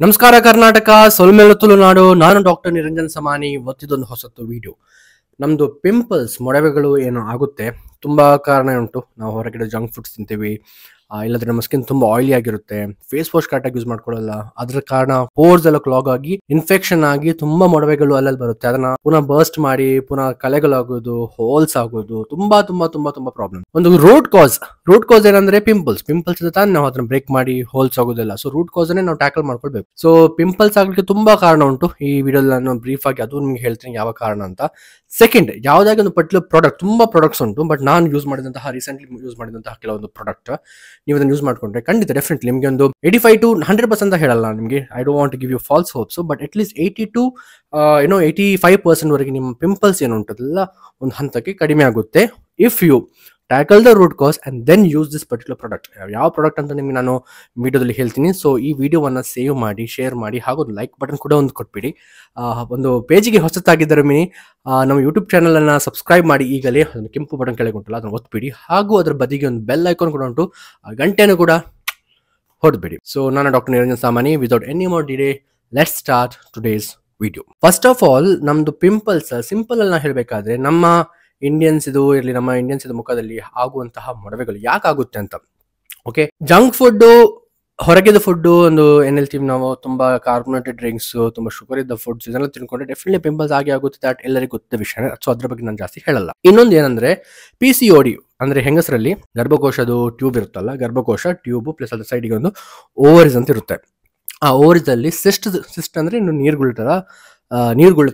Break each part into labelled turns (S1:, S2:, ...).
S1: ನಮಸ್ಕಾರ ಕರ್ನಾಟಕ, ಸೊಲ್ಮೆಲು ತುಳುನಾಡು. ನಾನು ಡಾಕ್ಟರ್ ನಿರಂಜನ್ ಸಮಾನಿ. ಇವತ್ತಿದೊಂದು ಹೊಸತು ವಿಡಿಯೋ. ನಮ್ದು ಪಿಂಪಲ್ಸ್, ಮೊಡವೆಗಳು ಏನು ಆಗುತ್ತೆ, ತುಂಬಾ ಕಾರಣ ಉಂಟು. ನಾವು ಹೊರಗಡೆ ಜಂಕ್ ಫುಡ್ಸ್ ತಿಂತೀವಿ, ಇಲ್ಲದ್ರೆ ನಮ್ಮ ಸ್ಕಿನ್ ತುಂಬಾ ಆಯಿಲಿ ಆಗಿರುತ್ತೆ, ಫೇಸ್ ವಾಶ್ ಕರೆಕ್ಟಾಗಿ ಯೂಸ್ ಮಾಡ್ಕೊಳ್ಳಲ್ಲ. ಅದ್ರ ಕಾರಣ ಪೋರ್ಸ್ ಎಲ್ಲ ಕ್ಲಾಗ್ ಆಗಿ ಇನ್ಫೆಕ್ಷನ್ ಆಗಿ ತುಂಬಾ ಮೊಡವೆಗಳು ಅಲ್ಲಲ್ಲಿ ಬರುತ್ತೆ. ಅದನ್ನ ಪುನಃ ಬರ್ಸ್ಟ್ ಮಾಡಿ ಪುನಃ ಕಲೆಗಳಾಗೋದು, ಹೋಲ್ಸ್ ಆಗೋದು, ತುಂಬಾ ತುಂಬಾ ತುಂಬಾ ತುಂಬಾ ಪ್ರಾಬ್ಲಮ್. ಒಂದು ರೂಟ್ ಕಾಸ್ ಏನಂದ್ರೆ ಪಿಂಪಲ್ಸ್ ಇದೆ ತಾನೇ, ನಾವು ಅದನ್ನ ಬ್ರೇಕ್ ಮಾಡಿ ಹೋಲ್ಸ್ ಆಗೋದಿಲ್ಲ. ಸೊ ರೂಟ್ ಕಾಸ್ ನಾವು ಟ್ಯಾಕಲ್ ಮಾಡ್ಕೊಳ್ಬೇಕು. ಸೊ ಪಿಂಪಲ್ಸ್ ಆಗ್ಲಿಕ್ಕೆ ತುಂಬಾ ಕಾರಣ ಉಂಟು. ಈ ವಿಡಿಯೋದಲ್ಲಿ ನಾನು ಬ್ರೀಫ್ ಆಗಿ ಅದು ನಿಮ್ಗೆ ಹೇಳ್ತೀನಿ ಯಾವ ಕಾರಣ ಅಂತ. ಸೆಕೆಂಡ್, ಯಾವ್ದಾಗಿ ಒಂದು ಪರ್ಟಿಕ್ಯುಲರ್ ಪ್ರಾಡಕ್ಟ್, ತುಂಬಾ ಪ್ರಾಡಕ್ಟ್ಸ್ ಉಂಟು, ಬಟ್ ನಾನು ರೀಸೆಂಟ್ಲಿ ಯೂಸ್ ಮಾಡಿದಂತಹ ಕೆಲವೊಂದು ಪ್ರಾಡಕ್ಟ್ ನೀವು ಅದನ್ನ ಯೂಸ್ ಮಾಡ್ಕೊಂಡ್ರೆ ಖಂಡಿತ ಡೆಫಿನೆಟ್ಲಿ ನಿಮಗೆ ಒಂದು 85 to 100% ಹೇಳಲ್ಲ ನಿಮಗೆ. I don't want to give you false hopes, but at least 80 to 85% ವರೆಗೆ ನಿಮ್ಮ ಪಿಂಪಲ್ಸ್ ಏನು ಉಂಟದೆಲ್ಲ ಒಂದು ಹಂತಕ್ಕೆ ಕಡಿಮೆ ಆಗುತ್ತೆ if you tackle the root cause and then use this particular product. ಯಾವ ಪ್ರಾಡಕ್ಟ್ ಅಂತ ನಿಮಗೆ ನಾನು ವಿಡಿಯೋದಲ್ಲಿ ಹೇಳ್ತೀನಿ. ಸೊ ಈ ವಿಡಿಯೋವನ್ನು ಸೇವ್ ಮಾಡಿ, ಶೇರ್ ಮಾಡಿ, ಹಾಗೂ ಒಂದು ಲೈಕ್ ಬಟನ್ ಕೂಡ ಒಂದು ಕೊಟ್ಬಿಡಿ. ಒಂದು ಪೇಜಿಗೆ ಹೊಸತಾಗಿದ್ದರೆ ನಮ್ಮ ಯೂಟ್ಯೂಬ್ ಚಾನಲ್ ಅನ್ನ ಸಬ್ಸ್ಕ್ರೈಬ್ ಮಾಡಿ. ಈಗಲೇ ಒಂದು ಕೆಂಪು ಬಟನ್ ಕೆಳಗೆ ಉಂಟಲ್ಲ ಅದನ್ನು ಒತ್ಬಿಡಿ. ಹಾಗೂ ಅದರ ಬದಿಗೆ ಒಂದು ಬೆಲ್ ಐಕಾನ್ ಕೂಡ ಉಂಟು, ಆ ಗಂಟೆನೂ ಕೂಡ ಹೊಡೆದ್ಬಿಡಿ. ಸೊ ನಾನು ಡಾಕ್ಟರ್ ನಿರಂಜನ್ ಸಾಮಾನಿ. Without any more delay, let's start today's video. First of all, ನಮ್ದು ಪಿಂಪಲ್ಸ್ ಸಿಂಪಲ್ ಅಲ್ಲಿ ಹೇಳಬೇಕಾದ್ರೆ ನಮ್ಮ ಇಂಡಿಯನ್ಸ್ ಇದು ಮುಖದಲ್ಲಿ ಆಗುವಂತಹ ಮೊಡವೆಗಳು ಯಾಕೆ ಆಗುತ್ತೆ ಅಂತ. ಓಕೆ, ಜಂಕ್ ಫುಡ್, ಹೊರಗಿದ ಫುಡ್, ಒಂದು ಏನ್ ಹೇಳ್ತೀವಿ ನಾವು, ತುಂಬಾ ಕಾರ್ಬೋನೇಟೆಡ್ ಡ್ರಿಂಕ್ಸ್, ತುಂಬಾ ಶುಗರ್ ಇದ್ದ ಫುಡ್ಸ್, ಇದೆಲ್ಲ ತಿನ್ಕೊಂಡ್ರೆ ಡೆಫಿನೆಟ್ಲಿ ಪಿಂಪಲ್ಸ್ ಆಗುತ್ತೆ. ದಟ್ ಎಲ್ಲರಿಗೂ ಗೊತ್ತ ವಿಷಯ. ಸೊ ಅದ್ರ ಬಗ್ಗೆ ನಾನು ಜಾಸ್ತಿ ಹೇಳಲ್ಲ. ಇನ್ನೊಂದು ಏನಂದ್ರೆ PCOD, ಅಂದ್ರೆ ಹೆಂಗಸರಲ್ಲಿ ಗರ್ಭಕೋಶದ ಟ್ಯೂಬ್ ಇರುತ್ತಲ್ಲ, ಗರ್ಭಕೋಶ ಟ್ಯೂಬ್ ಪ್ಲಸ್ ಅದ್ರ ಸೈಡ್ಗೆ ಒಂದು ಓವರಿಸ್ ಅಂತ ಇರುತ್ತೆ. ಆ ಓವರಿಸ್ ಅಲ್ಲಿ ಸಿಸ್ಟ್ ಅಂದ್ರೆ ಇನ್ನು ನೀರುಗಳ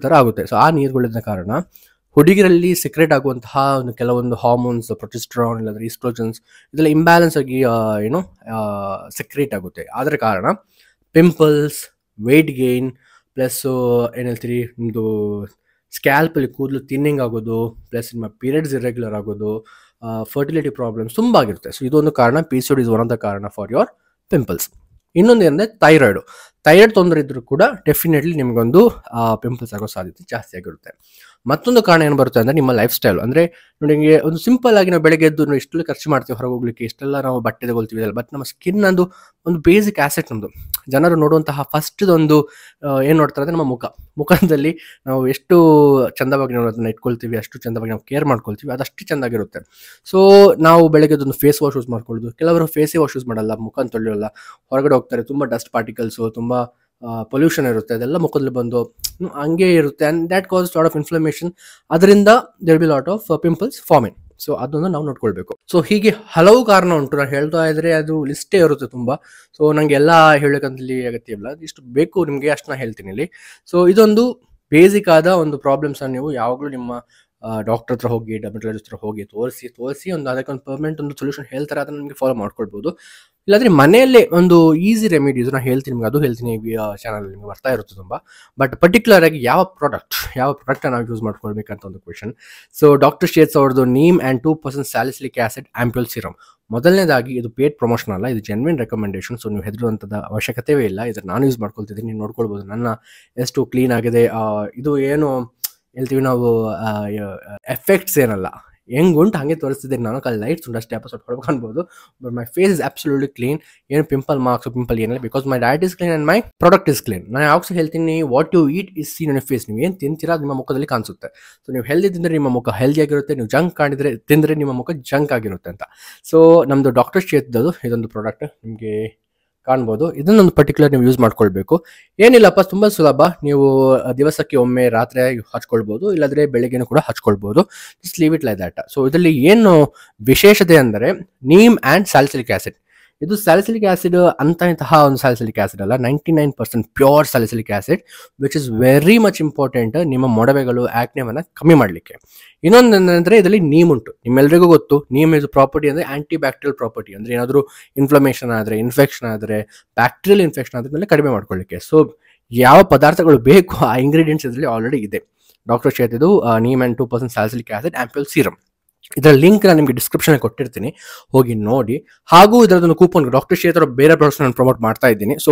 S1: ತರ ಆಗುತ್ತೆ. ಸೊ ಆ ನೀರುಗಳಿದ ಕಾರಣ ಹುಡುಗಿರಲ್ಲಿ ಸೆಕ್ರೆಟ್ ಆಗುವಂತಹ ಒಂದು ಕೆಲವೊಂದು ಹಾರ್ಮೋನ್ಸ್, ಪ್ರೊಜೆಸ್ಟರಾನ್ ಇಲ್ಲದ್ರೆ ಈಸ್ಟ್ರೋಜನ್ಸ್, ಇದೆಲ್ಲ ಇಂಬ್ಯಾಲೆನ್ಸ್ ಆಗಿ ಸೆಕ್ರೇಟ್ ಆಗುತ್ತೆ. ಅದರ ಕಾರಣ ಪಿಂಪಲ್ಸ್, ವೇಟ್ ಗೇನ್, ಪ್ಲಸ್ ಏನ್ ಹೇಳ್ತೀರಿ, ನಿಮ್ಮದು ಸ್ಕ್ಯಾಲ್ಪಲ್ಲಿ ಕೂದಲು ಥಿನ್ನಿಂಗ್ ಆಗೋದು, ಪ್ಲಸ್ ನಿಮ್ಮ ಪೀರಿಯಡ್ಸ್ ಇರ್ರೆಗ್ಯುಲರ್ ಆಗೋದು, ಫರ್ಟಿಲಿಟಿ ಪ್ರಾಬ್ಲಮ್ಸ್ ತುಂಬ ಆಗಿರುತ್ತೆ. ಸೊ ಇದೊಂದು ಕಾರಣ. PCOD is one of the ಕಾರಣ ಫಾರ್ ಯುವರ್ ಪಿಂಪಲ್ಸ್. ಇನ್ನೊಂದು ಏನಂದ್ರೆ ಥೈರಾಯ್ಡ್ ತೊಂದರೆ ಇದ್ರೂ ಕೂಡ ಡೆಫಿನೆಟ್ಲಿ ನಿಮಗೊಂದು ಪಿಂಪಲ್ಸ್ ಆಗೋ ಸಾಧ್ಯತೆ ಜಾಸ್ತಿ ಆಗಿರುತ್ತೆ. ಮತ್ತೊಂದು ಕಾರಣ ಏನು ಬರುತ್ತೆ ಅಂದ್ರೆ ನಿಮ್ಮ ಲೈಫ್ ಸ್ಟೈಲ್. ಅಂದ್ರೆ ನೋಡಿ, ಒಂದು ಸಿಂಪಲ್ ಆಗಿ ನಾವು ಬೆಳಗ್ಗೆ ಎದ್ದು ಇಷ್ಟೆಲ್ಲ ಖರ್ಚು ಮಾಡ್ತೀವಿ ಹೊರಗೆ ಹೋಗ್ಲಿಕ್ಕೆ, ಇಷ್ಟೆಲ್ಲ ನಾವು ಬಟ್ಟೆ ತಗೊಳ್ತೀವಿ ಅಲ್ಲ, ಬಟ್ ನಮ್ಮ ಸ್ಕಿನ್ ಒಂದು ಬೇಸಿಕ್ ಆಸೆಟ್. ನಮ್ದು ಜನರು ನೋಡುವಂತಹ ಫಸ್ಟ್ ಒಂದು ಏನ್ ನೋಡ್ತಾರೆ ಅಂದ್ರೆ ನಮ್ಮ ಮುಖದಲ್ಲಿ ನಾವು ಎಷ್ಟು ಚಂದವಾಗಿ ನಾವು ಅದನ್ನ ಇಟ್ಕೊಳ್ತೀವಿ, ಅಷ್ಟು ಚಂದವಾಗಿ ನಾವು ಕೇರ್ ಮಾಡ್ಕೊಳ್ತೀವಿ, ಅದಷ್ಟು ಚಂದಾಗಿರುತ್ತೆ. ಸೊ ನಾವು ಬೆಳಗ್ಗೆ ಒಂದು ಫೇಸ್ ವಾಶ್ ಯೂಸ್ ಮಾಡ್ಕೊಳ್ಳೋದು. ಕೆಲವರು ಫೇಸ್ ವಾಶ್ ಯೂಸ್ ಮಾಡಲ್ಲ, ಮುಖ ತೊಳೆಯೋಲ್ಲ, ಹೊರಗಡೆ ಹೋಗ್ತಾರೆ, ತುಂಬಾ ಡಸ್ಟ್ ಪಾರ್ಟಿಕಲ್ಸ್, ತುಂಬಾ ಪೊಲ್ಯೂಷನ್ ಇರುತ್ತೆ, ಅದೆಲ್ಲ ಮುಖದಲ್ಲಿ ಬಂದು ಹಂಗೆ ಇರುತ್ತೆ. And that causes lot of inflammation. ಅದರಿಂದ there be lot of pimples forming. So ಅದನ್ನು ನಾವು ನೋಡ್ಕೊಳ್ಬೇಕು. ಸೊ ಹೀಗೆ ಹಲವು ಕಾರಣ ಉಂಟು. ನಾನು ಹೇಳ್ತಾ ಇದ್ರೆ ಅದು ಲಿಸ್ಟೇ ಇರುತ್ತೆ ತುಂಬಾ. ಸೊ ನಂಗೆ ಎಲ್ಲ ಹೇಳಬೇಕಂತಲ್ಲಿ ಅಗತ್ಯ ಇಲ್ಲ, ಇಷ್ಟು ಬೇಕು ನಿಮಗೆ ಅಷ್ಟು ನಾನು ಹೇಳ್ತೀನಿ ಇಲ್ಲಿ. ಸೊ ಇದೊಂದು ಬೇಸಿಕ್ ಆದ ಒಂದು ಪ್ರಾಬ್ಲಮ್ಸ್ ಅನ್ನು ನೀವು ಯಾವಾಗಲೂ ನಿಮ್ಮ ಡಾಕ್ಟರ್ ಹತ್ರ ಹೋಗಿ, ಡರ್ಮಟಾಲಜಿಸ್ಟ್ ಹತ್ರ ಹೋಗಿ ತೋರಿಸಿ ಒಂದು ಅದಕ್ಕೆ ಒಂದು ಪರ್ಮನೆಂಟ್ ಒಂದು ಸೊಲ್ಯೂಷನ್ ಹೇಳ್ತಾರೆ, ಅದನ್ನ ನಿಮಗೆ ಫಾಲೋ ಮಾಡ್ಕೊಳ್ಬಹುದು. ಇಲ್ಲಾಂದ್ರೆ ಮನೆಯಲ್ಲೇ ಒಂದು ಈಸಿ ರೆಮಿಡೀಸ್ ನಾನು ಹೇಳ್ತೀನಿ ನಿಮ್ಗೆ, ಅದು ಹೇಳ್ತೀನಿ ಚಾನಲ್ ನಿಮ್ಗೆ ಬರ್ತಾ ಇರುತ್ತೆ ತುಂಬಾ. ಬಟ್ ಪರ್ಟಿಕ್ಯುಲರ್ ಆಗಿ ಯಾವ ಪ್ರಾಡಕ್ಟ್ ನಾವು ಯೂಸ್ ಮಾಡ್ಕೊಳ್ಬೇಕಂತ ಒಂದು ಕ್ವೆಶನ್. ಸೊ ಡಾಕ್ಟರ್ ಶೇಟ್ಸ್ ಅವ್ರದ್ದು neem and 2% salicylic acid ampoule serum. ಮೊದಲನೇದಾಗಿ ಇದು ಪೇಡ್ ಪ್ರಮೋಷನ್ ಅಲ್ಲ, ಇದು ಜೆನ್ವಿನ್ ರೆಕಮೆಂಡೇಶನ್. ಸೊ ನೀವು ಹೆದರುವಂಥದ್ದು ಅವಶ್ಯಕತೆ ಇಲ್ಲ. ಇದನ್ನು ನಾನು ಯೂಸ್ ಮಾಡ್ಕೊಳ್ತಿದ್ದೀನಿ, ನೀವು ನೋಡ್ಕೊಳ್ಬೋದು ನನ್ನ ಎಷ್ಟು ಕ್ಲೀನ್ ಆಗಿದೆ. ಇದು ಏನು ಹೇಳ್ತೀವಿ ನಾವು, ಎಫೆಕ್ಟ್ಸ್ ಏನಲ್ಲ, ಹೆಂಗುಂಟು ಹಂಗೆ ತೋರಿಸ್ತಿದ್ದೀನಿ ನಾನು. ಲೈಟ್ಸ್ ಉಂಟು ಅಷ್ಟೇ, ಎಪಿಸೋಡ್ ಹೊರಗೆ ಅನ್ಬೋದು. But my face is absolutely clean. ಏನು ಪಿಂಪಲ್ ಏನಿಲ್ಲ, because my diet is clean and my product is clean. ನಾನು ಯಾವಾಗ ಹೇಳ್ತೀನಿ, what you eat is seen on face. ನೀವು ಏನು ತಿಂತೀರಾ ನಿಮ್ಮ ಮುಖದಲ್ಲಿ ಕಾಣಿಸುತ್ತೆ. ಸೊ ನೀವು ಹೆಲ್ದಿ ತಿಂದರೆ ನಿಮ್ಮ ಮುಖ ಹೆಲ್ದಿ ಆಗಿರುತ್ತೆ, ನೀವು ಜಂಕ್ ತಿಂದರೆ ನಿಮ್ಮ ಮುಖ ಜಂಕ್ ಆಗಿರುತ್ತೆ ಅಂತ. ಸೊ ನಮ್ಮದು ಡಾಕ್ಟರ್ ಶೇಟ್ದು ಇದೊಂದು ಪ್ರಾಡಕ್ಟ್ ನಿಮಗೆ ಕಾಣ್ಬೋದು. ಇದನ್ನೊಂದು ಪರ್ಟಿಕ್ಯುಲರ್ ನೀವು ಯೂಸ್ ಮಾಡ್ಕೊಳ್ಬೇಕು. ಏನಿಲ್ಲಪ್ಪ, ತುಂಬಾ ಸುಲಭ. ನೀವು ದಿವಸಕ್ಕೆ ಒಮ್ಮೆ ರಾತ್ರಿ ಹಚ್ಕೊಳ್ಬಹುದು, ಇಲ್ಲಾಂದ್ರೆ ಬೆಳಿಗ್ಗೆನೂ ಕೂಡ ಹಚ್ಕೊಳ್ಬಹುದು. Just leave it like that. So ಇದರಲ್ಲಿ ಏನು ವಿಶೇಷತೆ ಅಂದರೆ ನೀಮ್ ಆ್ಯಂಡ್ ಸ್ಯಾಲಿಸಿಲಿಕ್ ಆಸಿಡ್. ಇದು ಸ್ಯಾಲಿಸಿಲಿಕ್ ಆಸಿಡ್ ಅಂತಹ ಒಂದು ಸ್ಯಾಲಿಸಿಲಿಕ್ ಆಸಿಡ್ ಅಲ್ಲ, 99% pure salicylic acid, which is very much important ನಿಮ್ಮ ಮೊಡವೆಗಳು, ಆಕ್ನೆವನ್ನ ಕಮ್ಮಿ ಮಾಡಲಿಕ್ಕೆ. ಇನ್ನೊಂದು ಏನಂದ್ರೆ ಇದರಲ್ಲಿ ನೀಮ್ ಉಂಟು. ನಿಮ್ಮೆಲ್ಲರಿಗೂ ಗೊತ್ತು, ನೀಮ್ ಇದು ಪ್ರಾಪರ್ಟಿ ಅಂದ್ರೆ ಆಂಟಿ ಬ್ಯಾಕ್ಟೀರಿಯಲ್ ಪ್ರಾಪರ್ಟಿ. ಅಂದ್ರೆ ಏನಾದರೂ ಇನ್ಫ್ಲಮೇಷನ್ ಆದರೆ, ಇನ್ಫೆಕ್ಷನ್ ಆದರೆ, ಬ್ಯಾಕ್ಟೀರಿಯಲ್ ಇನ್ಫೆಕ್ಷನ್ ಆದ್ಮೇಲೆ ಕಡಿಮೆ ಮಾಡ್ಕೊಳ್ಳಿಕ್ಕೆ. ಸೊ ಯಾವ ಪದಾರ್ಥಗಳು ಬೇಕು ಆ ಇಂಗ್ರೀಡಿಯೆಂಟ್ಸ್ ಇದರಲ್ಲಿ ಆಲ್ರೆಡಿ ಇದೆ. ಡಾಕ್ಟರ್ ಶೇಟ್ ಇದು neem and 2% salicylic acid ampoule serum. ಇದರ ಲಿಂಕ್ ನಾನು ನಿಮಗೆ ಡಿಸ್ಕ್ರಿಪ್ಷನ್ ಕೊಟ್ಟಿರ್ತೀನಿ, ಹೋಗಿ ನೋಡಿ. ಹಾಗೂ ಇದರದೊಂದು ಕೂಪನ್, ಡಾಕ್ಟರ್ ಶೇಟ್ ಅವರ ಬೇರೆ ಪ್ರಾಡಕ್ಟ್ಸ್ ನಾನು ಪ್ರಮೋಟ್ ಮಾಡ್ತಾ ಇದ್ದೀನಿ. ಸೊ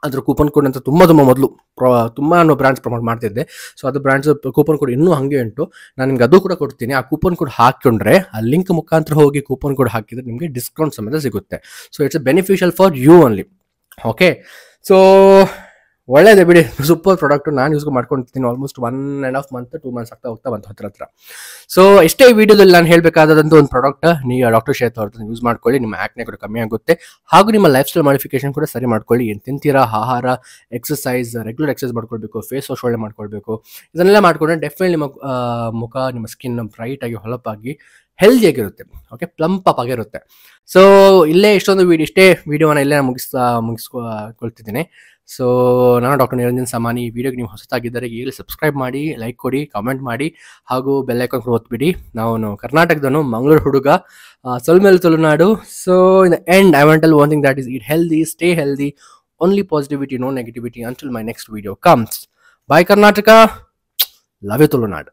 S1: ಅದ್ರ ಕೂಪನ್ ಕೋಡ್ ಅಂತ ತುಂಬಾ ಮೊದಲು ತುಂಬಾ ಬ್ರಾಂಡ್ಸ್ ಪ್ರಮೋಟ್ ಮಾಡ್ತಿದ್ದೆ. ಸೊ ಅದು ಬ್ರಾಂಡ್ಸ್ ಕೂಪನ್ ಕೋಡ್ ಇನ್ನೂ ಹಂಗೆ ಉಂಟು, ನಾನು ನಿಮ್ಗೆ ಅದು ಕೂಡ ಕೊಡ್ತೀನಿ. ಆ ಕೂಪನ್ ಕೋಡ್ ಹಾಕೊಂಡ್ರೆ, ಆ ಲಿಂಕ್ ಮುಖಾಂತರ ಹೋಗಿ ಕೂಪನ್ ಕೋಡ್ ಹಾಕಿದ್ರೆ ನಿಮಗೆ ಡಿಸ್ಕೌಂಟ್ ಸಮೇತ ಸಿಗುತ್ತೆ. So it's beneficial for you only. Okay, so ಒಳ್ಳೇದೇ ಬಿಡಿ, ಸೂಪರ್ ಪ್ರಾಡಕ್ಟ್. ನಾನು ಯೂಸ್ ಮಾಡ್ಕೊಂಡಿರ್ತೀನಿ ಆಲ್ಮೋಸ್ಟ್ 1.5 ಮಂತ್ 2 ಮಂತ್ಸ್ ಆಗ್ತಾ ಹೋಗ್ತಾ ಬಂತು ಹತ್ರ. ಸೊ ಇಷ್ಟೇ ಈ ವಿಡಿಯೋದಲ್ಲಿ ನಾನು ಹೇಳಬೇಕಾದಂಥ ಒಂದು ಪ್ರಾಡಕ್ಟ್, ನೀವು ಡಾಕ್ಟರ್ ಶ್ವೇತಾ ಅವ್ರದ್ದು ಯೂಸ್ ಮಾಡ್ಕೊಳ್ಳಿ. ನಿಮ್ಮ ಆಕ್ನೆ ಕೂಡ ಕಮ್ಮಿ ಆಗುತ್ತೆ, ಹಾಗೂ ನಿಮ್ಮ ಲೈಫ್ ಸ್ಟೈಲ್ ಮಾಡಿಫಿಕೇಶನ್ ಕೂಡ ಸರಿ ಮಾಡ್ಕೊಳ್ಳಿ. ಏನು ತಿಂತೀರಾ, ಆಹಾರ, ಎಕ್ಸಸೈಸ್, ರೆಗ್ಯುಲರ್ ಎಕ್ಸಸೈಸ್ ಮಾಡ್ಕೊಳ್ಬೇಕು, ಫೇಸ್ ವಾಶ್ ಒಳ್ಳೆ ಮಾಡ್ಕೊಳ್ಬೇಕು. ಇದನ್ನೆಲ್ಲ ಮಾಡ್ಕೊಂಡ್ರೆ ಡೆಫಿನೆಟ್ಲಿ ನಿಮ್ಮ ಮುಖ, ನಿಮ್ಮ ಸ್ಕಿನ್ ಬ್ರೈಟ್ ಆಗಿ, ಹೊಳಪಾಗಿ, ಹೆಲ್ದಿಯಾಗಿರುತ್ತೆ. ಓಕೆ, ಪ್ಲಂಪ್ ಅಪ್ ಆಗಿರುತ್ತೆ. ಸೊ ಇಲ್ಲೇ ಇಷ್ಟೇ ವಿಡಿಯೋನ ಇಲ್ಲೇ ಮುಗಿಸ್ಕೊಳ್ತಿದ್ದೀನಿ. ಸೊ ನಾನು ಡಾಕ್ಟರ್ ನಿರಂಜನ್ ಸಾಮಾನಿ. ಈ ವಿಡಿಯೋಗೆ ನೀವು ಹೊಸತಾಗಿದ್ದರೆ ಈಗಲೇ ಸಬ್ಸ್ಕ್ರೈಬ್ ಮಾಡಿ, ಲೈಕ್ ಕೊಡಿ, ಕಾಮೆಂಟ್ ಮಾಡಿ, ಹಾಗೂ ಬೆಲ್ ಐಕಾನ್ ಕೂಡ ಒತ್ಬಿಡಿ. ನಾನು ಕರ್ನಾಟಕದವನು, ಮಂಗಳೂರು ಹುಡುಗ, ಸೊಲ್ಮೇಲು Tulunadu. So in the end I want tell one thing, that is eat healthy, stay healthy, only positivity, no negativity until my next video comes. Bye Karnataka, love you Tulunadu.